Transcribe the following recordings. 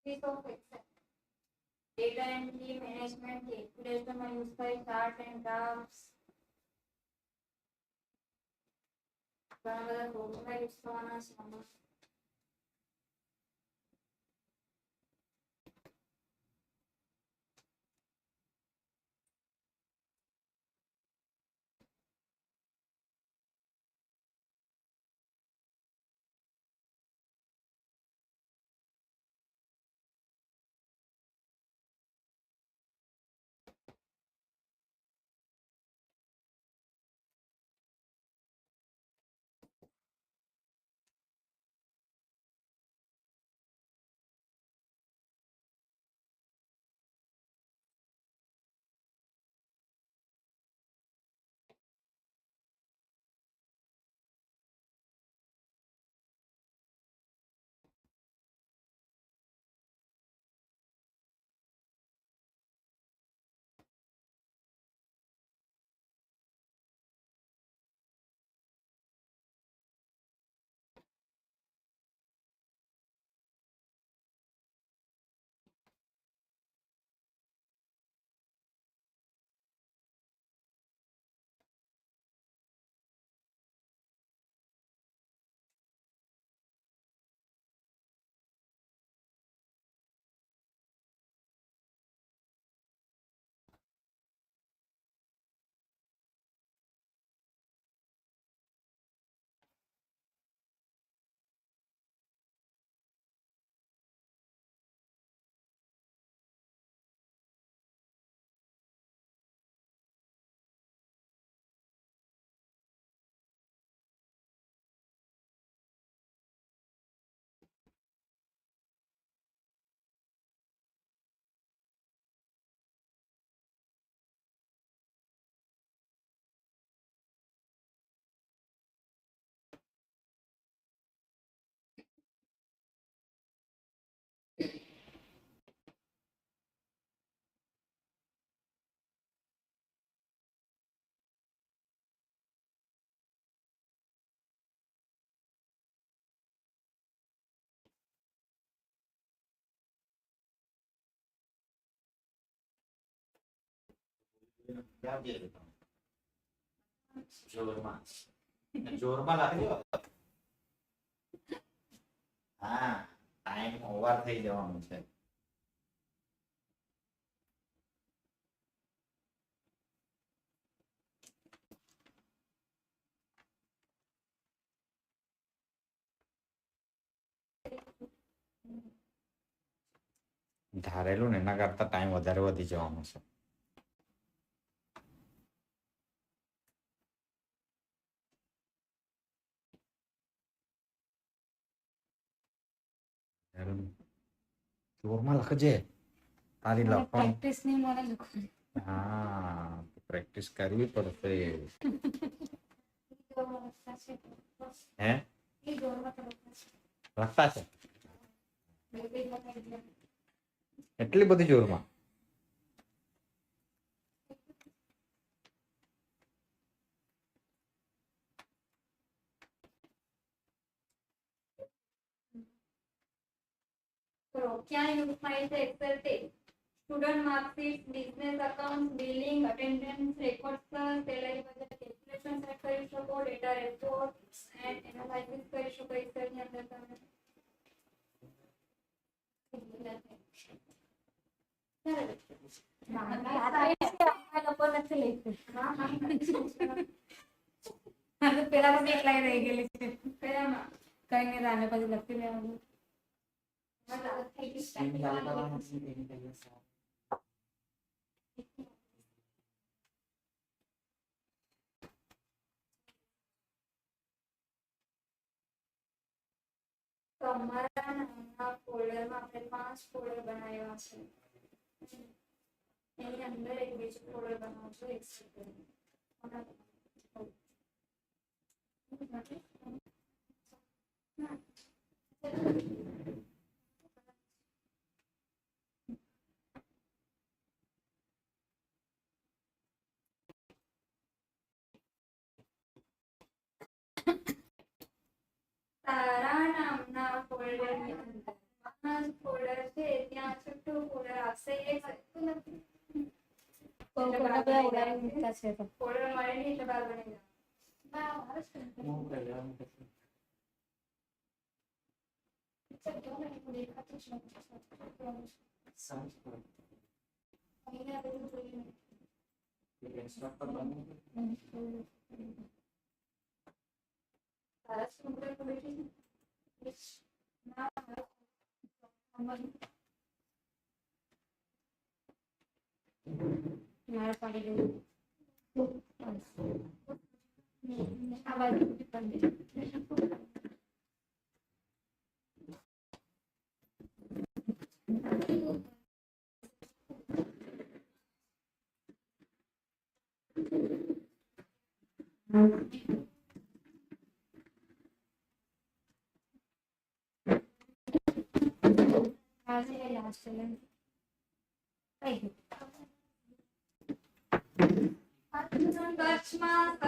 This of Excel. Data entry, management, calculation માં use થાય chart and graphs. ઘણા બધા formula use થવાના છે આમાં. જોરમાં લાગી દો. હા, ટાઈમ ઓવર થઈ જવાનું છે. ધારેલું ને એના કરતા ટાઈમ વધારે વધી જવાનો છે. જોરમાં લખજે. તારી લખવાનું પ્રેક્ટિસ નહીં મળે લખવાની. હા, પ્રેક્ટિસ કરવી પડશે. હે લખતા છે એટલી બધી જોરમાં? ક્યાં યુઝ થાય છે એક્સેલ તે student marksheet, business account, billing, attendance, records, salary budget, calculation set કરી શકો, ડેટા રિપોર્ટ એન્ડ એનાલાઇસિસ કરી શકો એક્સેલ ની અંદર તમે. પેલા તો એકલાઈ રહી ગયેલી છે. કયામાં કઈ નહીં રાને પછી લખી લેવાનું. તમારા નાના ફોલ્ડરમાં આપણે 5 ફોલ્ડર બનાવ્યા છે. એની અંદર એક બીજું ફોલ્ડર બનાવજો એક્સેલ કરીને. તારા નામના ફોલ્ડરની અંદર 5 ફોલ્ડર છે ફોલ્ડર મળે નહીં એટલે બહાર બની જાય. તારા સ્કૂટર પર બેઠી છે? ના, મારા પાડી દઉં આ બાજુ કરી દે. આજે લાસ્ટ છે કચ્છમાં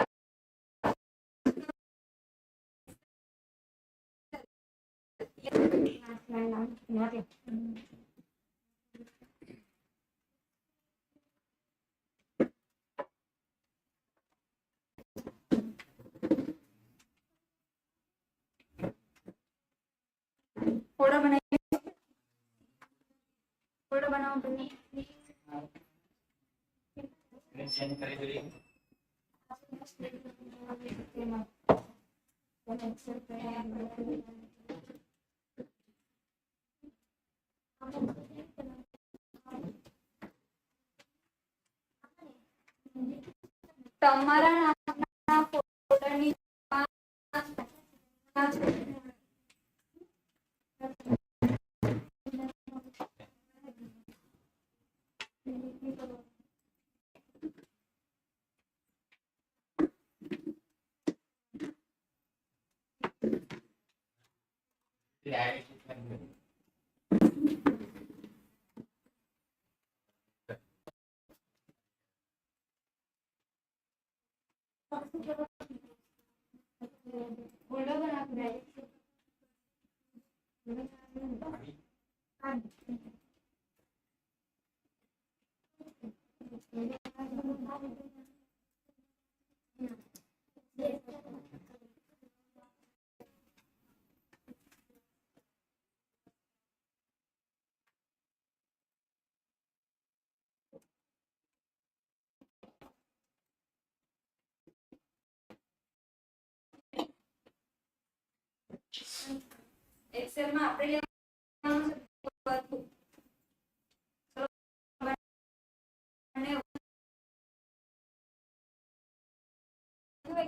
ફોટો બનાવી ફોટો બનાવો તમે. તમારા નામના ફોટોની ફોટો બનાવી એક્સેલ માં આપણે લેવાનું છે બધું. અને હવે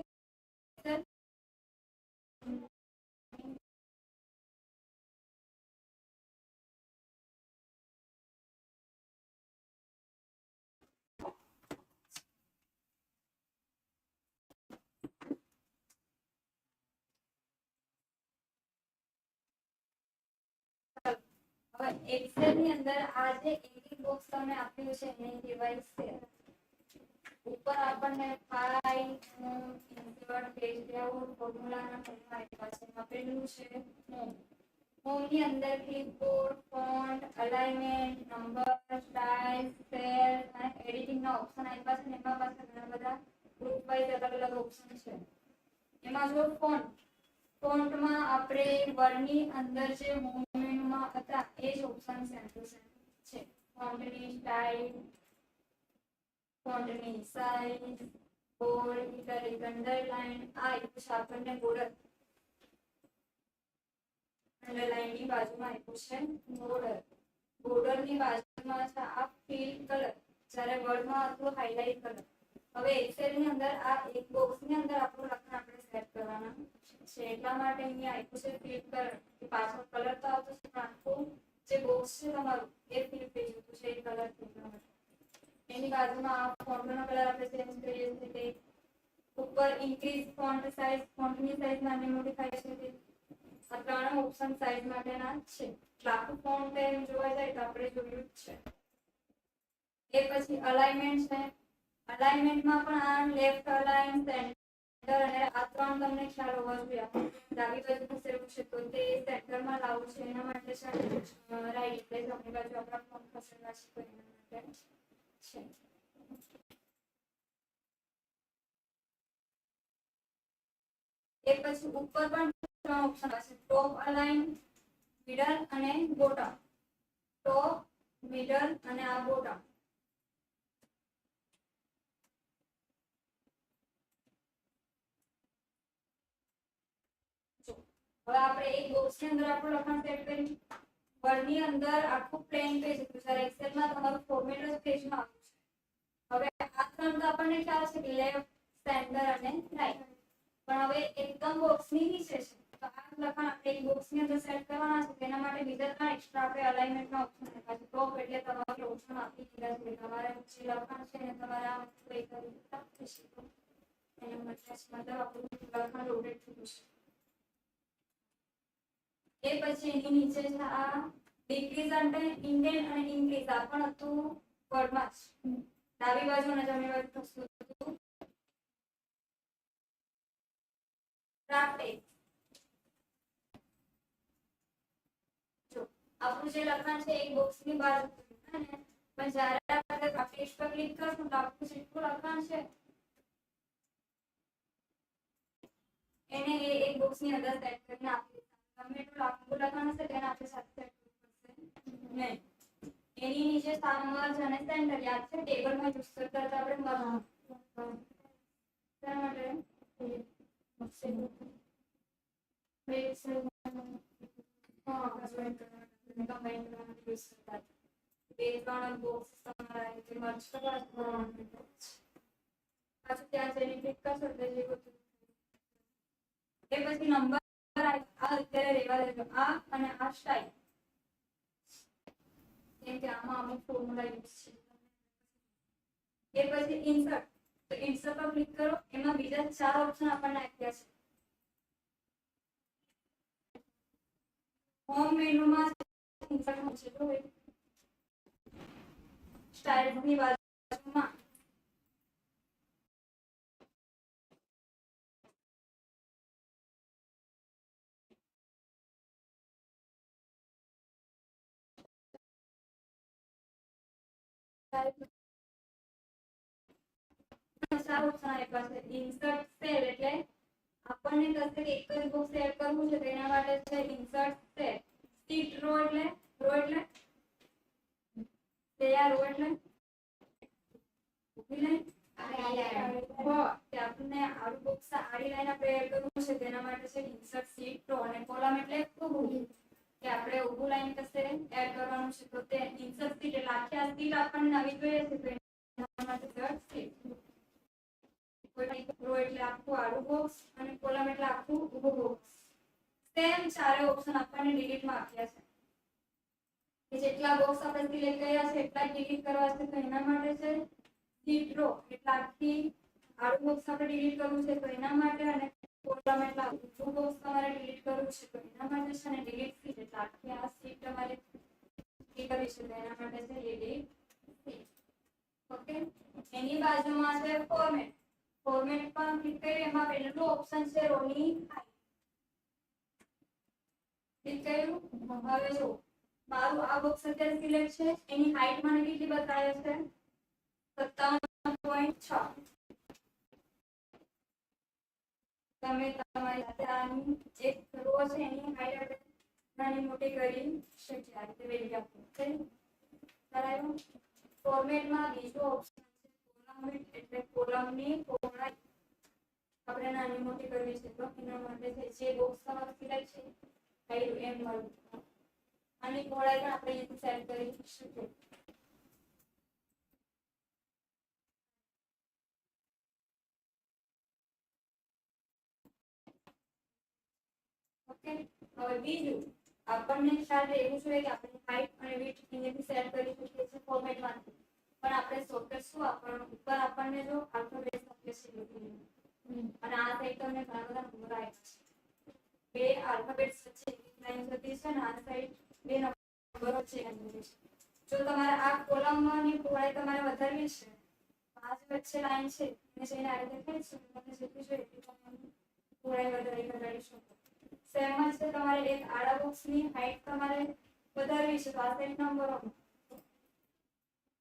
એક્સેલ ની અંદર આ જે એક બોક્સ તમને આપ્યું છે એની ડિવાઇસ છે. ઉપર આપણને ફાઇલ, ઇન્સર્ટ, પેજ લેઆઉટ, ફોર્મ્યુલાના ફોર્મમાં આપ્યા છે. એમાં પેલું છે હોમ. હોમ ની અંદર clipboard, font, alignment, number, style, cell અને એડિટિંગ ના ઓપ્શન આપ્યા છે. એમાં પાછા ઘણા બધા ગ્રુપ વાઇઝ અલગ અલગ ઓપ્શન છે. એમાં જો ફોન્ટમાં આપણે વર્ડની અંદર જે હોમ મેનુમાં હતા એ જ ઓપ્શન છે. ફોન્ટની સ્ટાઇલ, ફોન્ટની સાઇઝ, બોલ્ડ, ઇટાલિક, અંડરલાઇન, આ આપ્યું છે આપણને બોર્ડર. અંડરલાઇન ની બાજુમાં આપ્યું છે બોર્ડર. બોર્ડર ની બાજુમાં છે આ ફિલ કલર, જ્યારે વર્ડમાં હતું હાઇલાઇટ કલર. હવે એક્સેલ ની અંદર આ એક બોક્સ ની અંદર આપણું લખાણ આપણે સેટ કરવાના છે. એટલા માટે અહીંયા આપ્યું છે ફિલ કલર. પાછળ કલર તો આવતો છે પણ આખું જે બોક્સ છે તમારું એ ફિલ થઈ જતું છે એ કલર થી. એની બાજુમાં આ ફોન્ટનો કલર આપણે ચેન્જ કરીએ છીએ તે ઉપર ઇન્ક્રીઝ ફોન્ટ સાઇઝ, ફોન્ટની સાઇઝ નાની મોટી થાય છે. આ ત્રણ ઓપ્શન સાઇઝ માટેના છે. આખું ફોન્ટ એમ જોવા જાય તો આપણે જોયું જ છે. એ પછી અલાઇનમેન્ટ છે. અલાઇનમેન્ટમાં પણ આ લેફ્ટ અલાઇન, સેન્ટર અને આ ત્રણ તમને ખ્યાલ હોવો જોઈએ. ડાબી બાજુ ખસેડવું છે તો તે સેન્ટરમાં લાવવું છે એના માટે છે. રાઈટ એટલે જમણી બાજુ આપણા ફોન્ટ ખસેડવા છે તો એના માટે છે. એ પછી ઉપર પણ 3 ઓપ્શન હશે, ટોપ અલાઇન, મિડલ અને બોટમ. ટોપ, મિડલ અને આ બોટમ. હવે આપણે એક બોક્સની અંદર આપણું લખાણ સેટ કરી. વર્ડની અંદર આખું પ્લેન પેજ હતું, જ્યારે એક્સેલમાં તમારું ફોર્મેટ જ પેજમાં આવ્યું છે. હવે આ ત્રણ તો આપણને ખ્યાલ છે કે લેફ્ટ, સેન્ટર અને રાઈટ. પણ હવે એકદમ બોક્સની નીચે છે, તો આ લખાણ આપણે એક બોક્સની અંદર સેટ કરવાના છે. તેના માટે બીજા 3 એક્સ્ટ્રા આપણે અલાઇનમેન્ટના ઓપ્શન આપ્યા છે. ટોપ એટલે તમારે ઓપ્શન આપી દીધા છે, તમારે જે લખાણ છે ને તમારે આ કઈ કરી આપી છે, તો એને મતલબ આપણું લખાણ રોટેટ થયું છે. એ પછી એની નીચે છે આ ડિક્રીઝ અને ઇન્ડેન્ટ અને ઇન્ક્રીઝ. આ પણ હતું વર્ડમાં જ, ડાબી બાજુ અને જમણી બાજુ હતું ડ્રાફ્ટ. જો આપણું જે લખાણ છે એક બોક્સની બહાર હતું ને, પણ જ્યારે આપણે ડ્રાફ્ટ પર ક્લિક કરશું તો આપણું જેટલું લખાણ છે એને એક બોક્સની અંદર સેટ કરીને આપી દીધા. તમે એટલું લાંબુ લખાણ હશે તેને આપણે સાથે સેટ કરવું પડશે નહીં. એની નીચે સામર્જ અને સેન્ટર યાદ છે, ટેબલમાં યુઝ કરતા હતા આપણે મર્જ. શા માટે બે ત્રણ બોક્સ તમારા રીતે મર્જ કરવા પાછું ત્યાં જઈને ક્લિક કરશો એટલે જેવું એ પછી નંબર આ અત્યારે રેવા દેજો, આ અને આ સ્ટાઇલ. કેમ કે આમાં અમુક ફોર્મ્યુલા યુઝ છે. એ પછી ઇન્સર્ટ, તો ઇન્સર્ટ પર ક્લિક કરો. એમાં બીજા 4 ઓપ્શન આપણને આપ્યા છે. હોમ મેનુમાં ઇન્સર્ટ નું છે, તો સ્ટાઇલ્સની બાજુમાં ઇન્સર્ટ સેલ એટલે આપણને કશે એક જ બોક્સ એડ કરવું છે, તેના માટે છે ઇન્સર્ટ સેલ. શીટ રો એટલે તૈયાર રો એટલે ઊભી લાઈન. કે આપણને આડું બોક્સ આડી લાઈન આપણે એડ કરવું છે, તેના માટે છે ઇન્સર્ટ શીટ રો. અને કોલમ એટલે ઊભું, કે આપણે ઊભું લાઈન કશે એડ કરવાનું છે, તો તે ઇન્સર્ટ શીટ એટલે આખી આ શીટ આપણને નવી જોઈએ છે, તો એના માટે ઇન્સર્ટ શીટ. રો એટલે આખું આડું બોક્સ અને કોલમ એટલે આખું ઊભું બોક્સ. સેમ 4 ઓપ્શન આપણને ડિલીટમાં આપ્યા છે, કે જેટલા બોક્સ આપણે સિલેક્ટ કર્યા છે એટલા ડિલીટ કરવા છે, તો એના માટે છે શીટ રો એટલે આખી આડું બોક્સ આપણે ડિલીટ કરવું છે, તો એના માટે. અને કોલમ એટલે ઊભું બોક્સ તમારે ડિલીટ કરવું છે, તો એના માટે છે ને ડિલીટ શીટ એટલે આખી આ શીટ તમારે ડિલીટ કરવી છે, તો એના માટે છે ડિલીટ શીટ. ઓકે, એની બાજુમાં છે ફોર્મેટ. ફોર્મેટ પર ક્લિક કરી એમાં પહેલું ઓપ્શન છે રોની હાઈટ. ક્લિક કર્યું. હવે જો મારું આ બોક્સ અત્યારે સિલેક્ટ છે, એની હાઈટ મને કેટલી બતાવે છે 57.6. તમે તમારી સાથે આની એક રો છે એની હાઈટ આપણે નાની મોટી કરી શકીએ આ રીતે વેલ્યુ આપો. ઓકે, બરાબર. ફોર્મેટમાં બીજો ઓપ્શન છે કોલમ વિડ્થ એટલે કોલમની પહોળાઈ આપણે નાની મોટી કરવી છે, તો એના માટે જે બોક્સ તમારો સિલેક્ટ છે હાઈટ એમ મળવું. આની પહોળાઈ પણ આપણે અહીં સેટ કરી શકીએ. ઓકે, હવે બીજું આપણને ખ્યાલ એવું જોઈએ કે આપણે હાઈટ અને વિડ્થ અહીંયાથી સેટ કરી શકીએ છીએ ફોર્મેટમાંથી. પણ આપણે શોર્ટકટ શું આપણને ઉપર આપણને જો આલ્ફાબેટ આપે છે અને આ સાઈડ તમને ઘણા બધા નંબર આપ્યા છે. બે આલ્ફાબેટ્સ વચ્ચે એક લાઈન જતી છે અને આ સાઈડ બે નંબરો છે. જો તમારે આ કોલમની પહોળાઈ તમારે વધારવી છે, આ જે વચ્ચે લાઈન છે એને જઈને આ રીતે ખેંચશો તો તમને જેટલી જોઈએ એટલી તમે પહોળાઈ વધારી શકો. સેમ જ છે, તમારે એક આડા બોક્સની હાઈટ તમારે વધારવી છે, તો આ સાઈડ નંબરો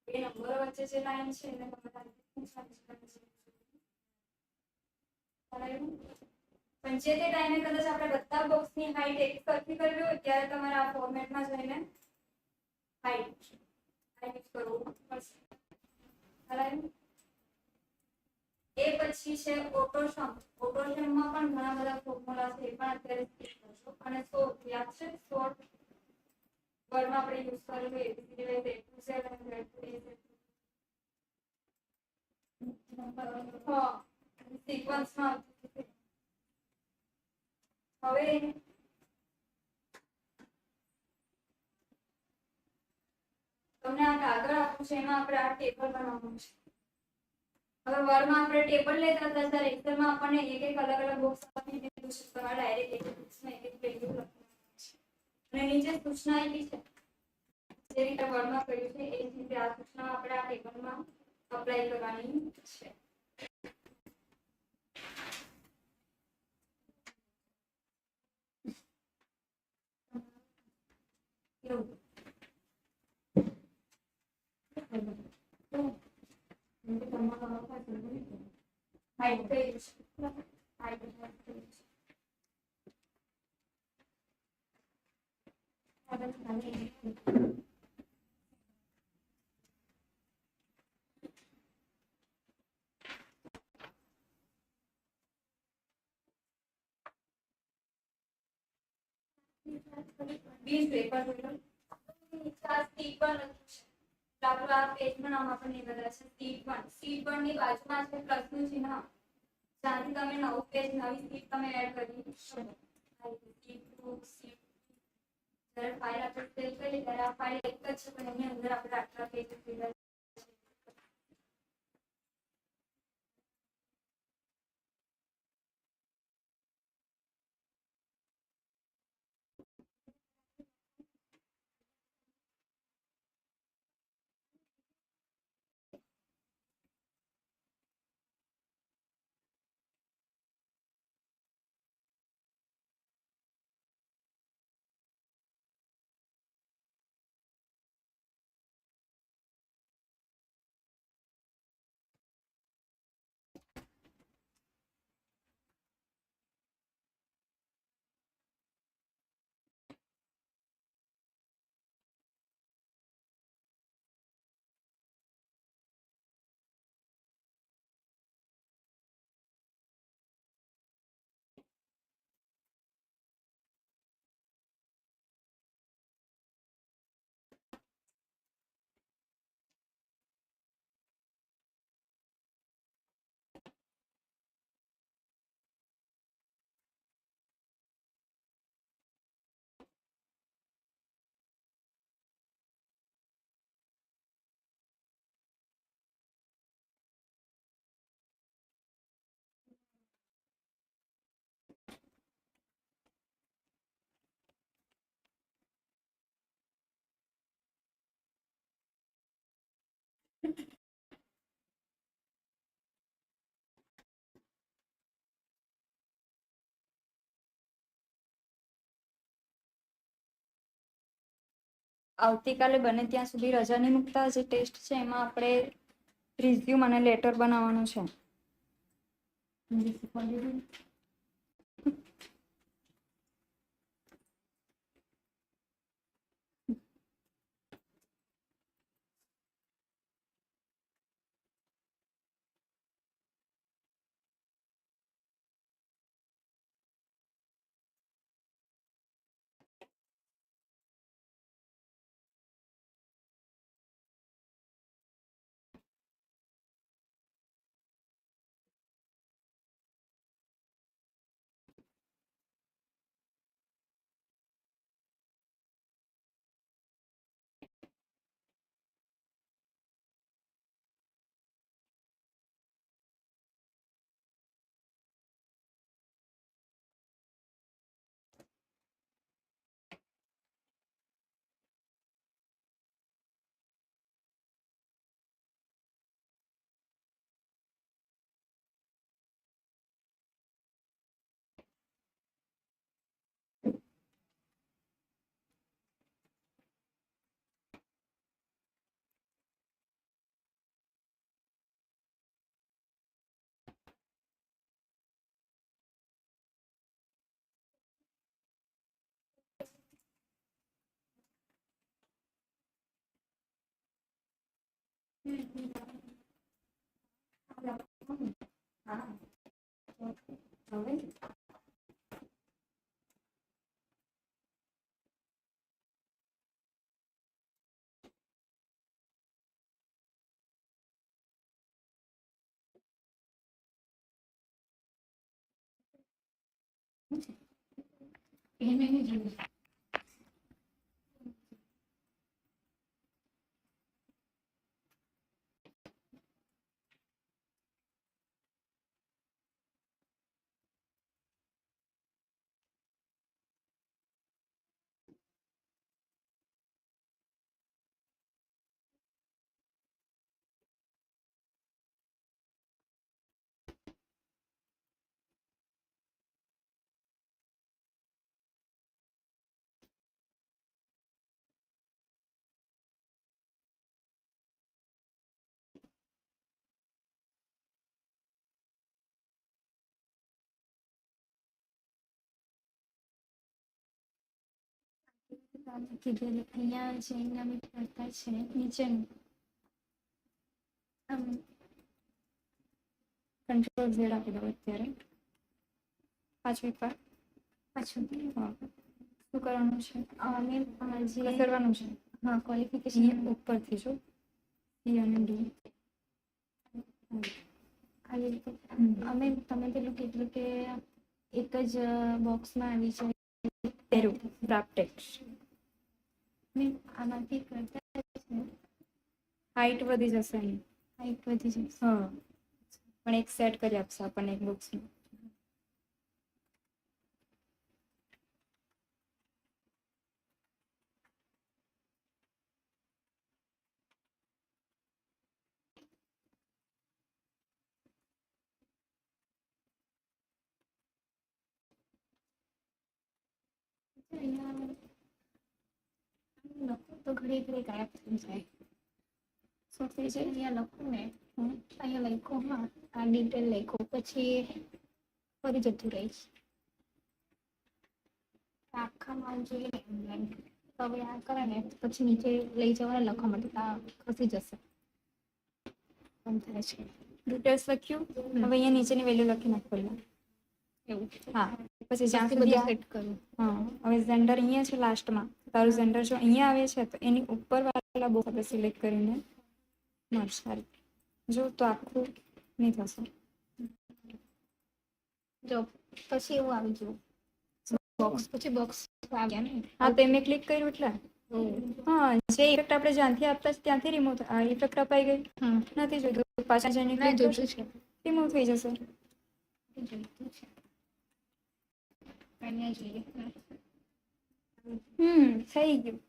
બે નંબરો વચ્ચે જે લાઈન છે એને તમારે ખેંચવાની છે. પણ જે તે ટાઈમે કદાચ આપણે બધા બોક્સની હાઈટ એક સરખી કરવી હોય ત્યારે તમારે આ ફોર્મેટમાં જઈને હાઈટ કરવું પડશે. બરાબર. એ પછી છે ઓટોસમ. ઓટોસમમાં પણ ઘણા બધા ફોર્મ્યુલા છે, એ પણ અત્યારે સ્કીપ કરશો. અને સોર્ટ યાદ છે? સોર્ટ વર્ડમાં આપણે યુઝ કરેલું ABCD wise A to Z અને Z to A. હા, સિક્વન્સમાં હવે તમને આ કાગળ આપ્યું છે, એમાં આપણે આ ટેબલ બનાવવાનું છે. હવે વર્ડમાં આપણે ટેબલ લેતા હતા, ત્યારે એક્સેલમાં આપણને એક એક અલગ અલગ બોક્સ આપી દીધું છે. તમારે ડાયરેક્ટ એક બોક્સમાં એક વેલ્યુ લખવાનું છે. અને નીચે સૂચના આપી છે, જે રીતે વર્ડમાં કર્યું છે એ જ રીતે આ સૂચના આપણે આ ટેબલમાં અપ્લાય કરવાની છે. એવું હાઈટ કઈ છે? હાઈટ કઈ છે? બીજું એક વાર જોઈ લો. સીટ 1 લખ્યું છે. આપણું આ પેજનું નામ આપણને બધા છે સીટ 1 ની બાજુમાં છે પ્લસનું ચિહ્ન. જ્યાંથી તમે નવું પેજ નવી સીટ તમે એડ કરી શકો. સીટ 2 સીટ જ્યારે ફાઇલ આપણે સેવ કરીએ ત્યારે આ ફાઇલ એક જ છે, પણ એની અંદર આપણે આટલા પેજ ફિલર આવતીકાલે બને ત્યાં સુધી રજા નહીં મૂકતા. જે ટેસ્ટ છે એમાં આપણે રિઝ્યુમ અને લેટર બનાવવાનું છે. હા હવે એને જોઈએ. કીધેલું અહીંયા જઈને અમે કરતા છે નીચેનું આમ કંટ્રોલ ઝેડ આપી દો અત્યારે પાછું એકવાર પાછું હા શું કરવાનું છે અમે જે કરવાનું છે હા ક્વોલિફિકેશન ઉપરથી જો સી અને ડી આવી રીતે અમે તમે પેલું કીધું કે એક જ બોક્સમાં આવી છે તેરું ડ્રાફ્ટેડ મેં આમાંથી કરતા હાઈટ વધી જશે એની હાઈટ વધી જશે હા પણ એક સેટ કરી આપશે આપણને એક બોક્સમાં લખો તો ઘડી ઘડી ગાયબ થઈ જાય શું થઈ જાય અહીંયા લખું ને અહીંયા લખો હા આ ડિટેલ લખો પછી ફરી જતું રહીશ આખામાં જોઈએ ને હવે આ કરે ને પછી નીચે લઈ જવાને લખવા માટે આ ખસી જશે એમ થાય છે ડિટેલ્સ લખ્યું હવે અહીંયા નીચેની વેલ્યુ લખી નાખવાનું એવું હા પછી જ્યાં સુધી સેટ કરું હા હવે ઝેન્ડર અહીંયા છે લાસ્ટમાં તારું ઝેન્ડર જો અહીંયા આવે છે તો એની ઉપર વાળા બોક્સ આપણે સિલેક્ટ કરીને સારી જો તો આખું નહીં થશે જો પછી એવું આવી ગયું બોક્સ પછી બોક્સ આવ્યા ને હા તો મેં ક્લિક કર્યું એટલે હા જે ઇફેક્ટ આપણે જ્યાંથી આપતા છે ત્યાંથી રિમૂવ આ ઇફેક્ટ અપાઈ ગઈ નથી જોઈતું પાછા જઈને ક્લિક જોઈતું છે રિમૂવ થઈ જશે જોઈતું છે થઈ ગયું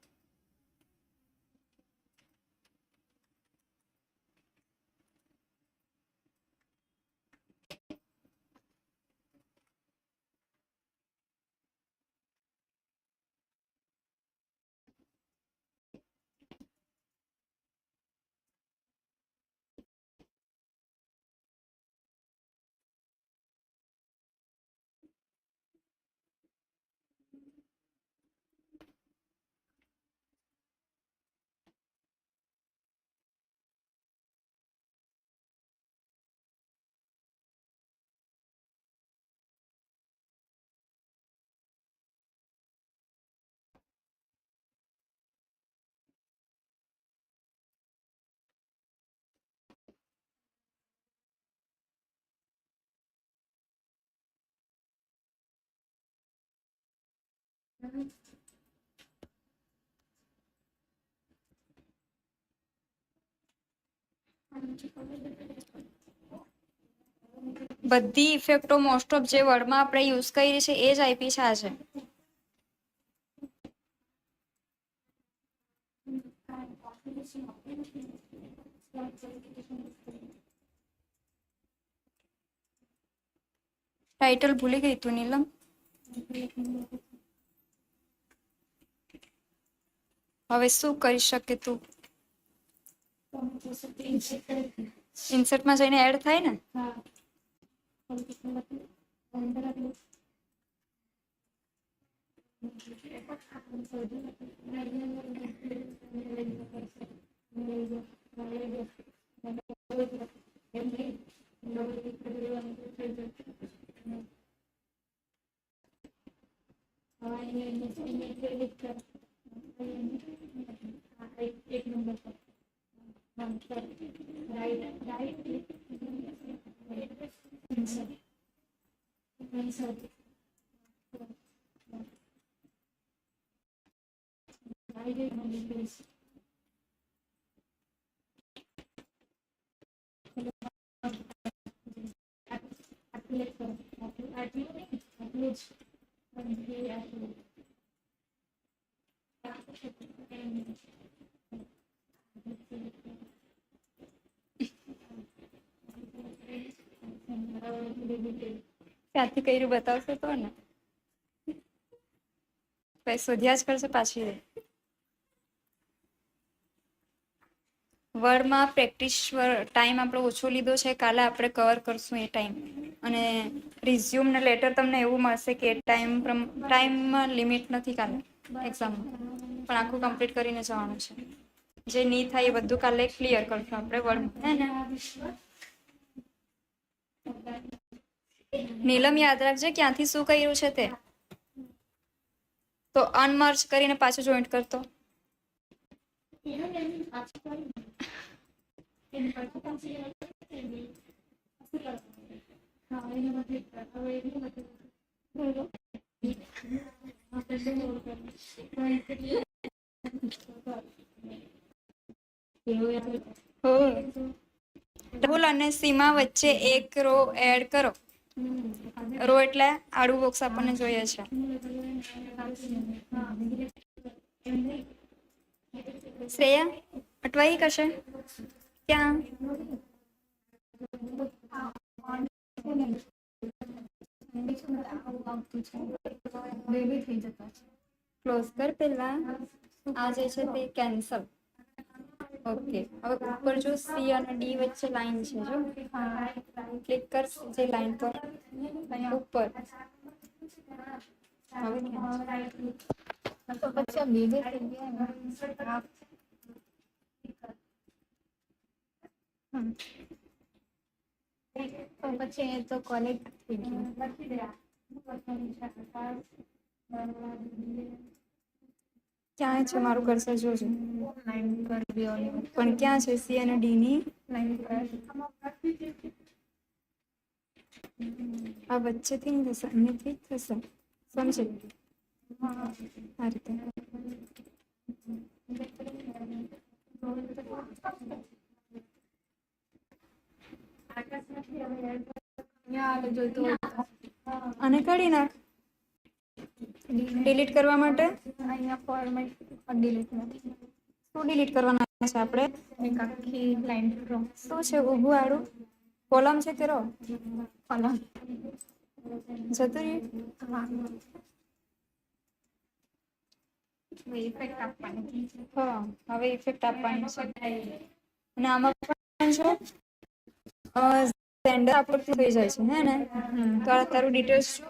બધી ઇફેક્ટો મોસ્ટ ઓફ જે વર્ડમાં આપણે યુઝ કરી છે એ જ આપી છે આજે ટાઇટલ ભૂલી ગઈ તું નીલમ હવે શું કરી શકે તું ઇન્સર્ટમાં જઈને એડ થાય ને એક નંબર પર રાઈટ રાઈટ ક્યાંથી કર્યું બતાવશો તો ને કઈ શોધ્યા જ કરશે પાછી વર્ડમાં પ્રેક્ટિસ ટાઈમ આપણો ઓછો લીધો છે કાલે આપણે કવર કરશું એ ટાઈમ અને રિઝ્યુમ ને લેટર તમને એવું મળશે કે ટાઈમમાં લિમિટ નથી કાલે એક્ઝામમાં પણ આખું કમ્પ્લીટ કરીને જવાનું છે જે નહીં થાય એ બધું કાલે ક્લિયર કરશું આપણે વર્ડ હે ને નીલમ યાદ રાખજે ક્યાંથી શું કર્યું છે તે તો અનમર્જ કરીને પાછું જોઈન્ટ કરતો ડબલ અને સીમા વચ્ચે એક રો એડ કરો રો એટલે આડું બોક્સ આપણને જોઈએ છે શ્રેયા અટવાઈ કશે ક્યાં ક્લોઝ કર પેલા આ જે છે તે કેન્સલ ઓકે હવે ઉપર જો સી અને ડી વચ્ચે લાઈન છે જો ક્લિક કર જે લાઈન પર ઉપર હવે તો પછી આ ભેગા થઈ ગયા તો પછી એ તો કોલેજ થઈ ગયું ક્યાં છે મારું કર્સર જોજો લાઈન પર બી ઓલી પણ ક્યાં છે સી અને ડી ની લાઈન પર આ વચ્ચેથી નહીં થશે અહીંયાથી જ થશે સમજે આ રીતે અહીંયા જોઈતું હોય તો આને કાઢી નાખ ડિલીટ કરવા માટે અહીંયા ફોર્મેટ ડિલીટ નથી શું ડિલીટ કરવાના છે આપણે એક આખી લાઈન રો શું છે ઊભું આડું કોલમ છે કે રો કોલમ જતું રહ્યું ઇફેક્ટ આપવાની હા હવે ઇફેક્ટ આપવાની છે અને આમાં પણ જો સેન્ડર આપણથી થઈ જાય છે હે ને તો આ તારું ડિટેલ્સ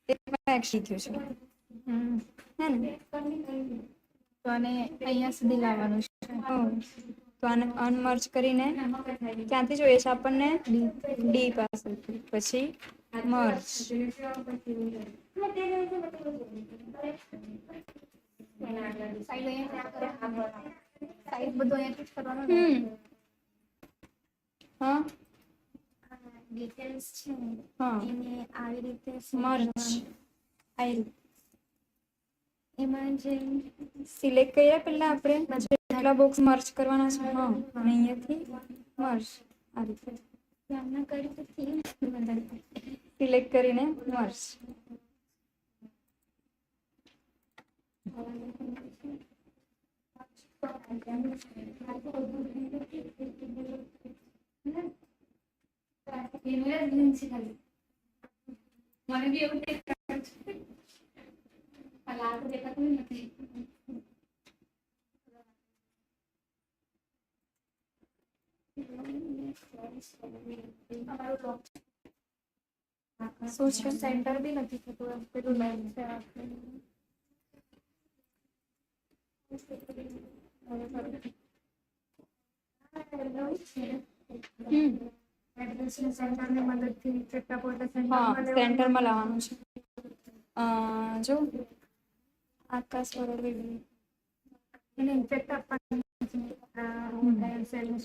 એક્શન થયું છે હે ને તો આને અહીંયા સુધી લાવવાનું છે તો આને અનમર્જ કરીને ક્યાંથી જોઈએ છે આપણને ડી પાસે પછી મર્જ સાઈઝ બધું અહીંયાથી જ કરવાનું હા ડિટેલ્સ છે હા એને આવી રીતે મર્જ આઈ એમાં જે સિલેક્ટ કર્યા પહેલા આપણે જેટલા બોક્સ મર્જ કરવાના છે હા અને અહીંયાથી મર્જ આ રીતે ધ્યાન કરી તો સિલેક્ટ કરીને મર્જ મને બી એવું દેખાતું નથી શું છે સેન્ટર બી નથી થતું પેલું લાઈન છે સેન્ટરની મદદથી ચેકઅપ હા સેન્ટરમાં લાવવાનું છે જો આકાશ વરવી. એને ઇફેક્ટ આપવાની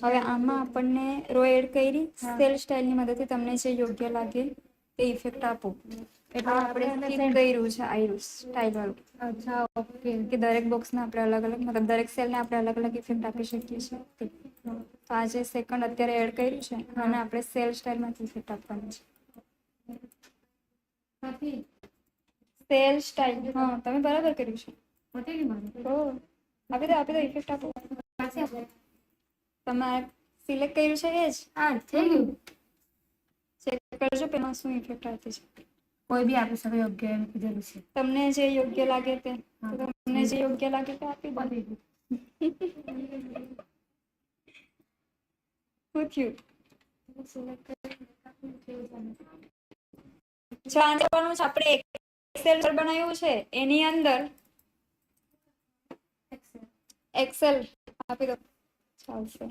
હવે આમાં આપણને રો એડ કરી સેલ સ્ટાઇલની મદદથી તમને જે યોગ્ય લાગે તે ઇફેક્ટ આપો. એટલે આપણે skip કર્યું છે આયુ સ્ટાઇલ વાળું અચ્છા ઓકે કે દરેક બોક્સને આપણે અલગ અલગ મતલબ દરેક સેલને આપણે અલગ અલગ ઇફેક્ટ આપી શકીએ છીએ. તો આ જે સેકન્ડ અત્યારે એડ કર્યું છે અને આપણે સેલ સ્ટાઇલમાંથી ઇફેક્ટ આપવાની છે. સેલ સ્ટાઇલ હા તમે બરાબર કર્યું છે. પતી ગયું મારું ઓ આપી દો ઇફેક્ટ આપો. તમારે સિલેક્ટ કર્યું છે એ જ હા થઈ ગયું ચેક કરજો પેલા શું ઇફેક્ટ આવતી છે. કોઈ બી આપી શકે યોગ્ય એમ કીધેલું છે તમને જે યોગ્ય લાગે તે તમને જે યોગ્ય લાગે તે આપી દો. પતી ગયું શું થયું? જાણવાનું છે આપણે એક્સેલ બનાવ્યું છે એની અંદર એક્સેલ આપી દો ચાલશે.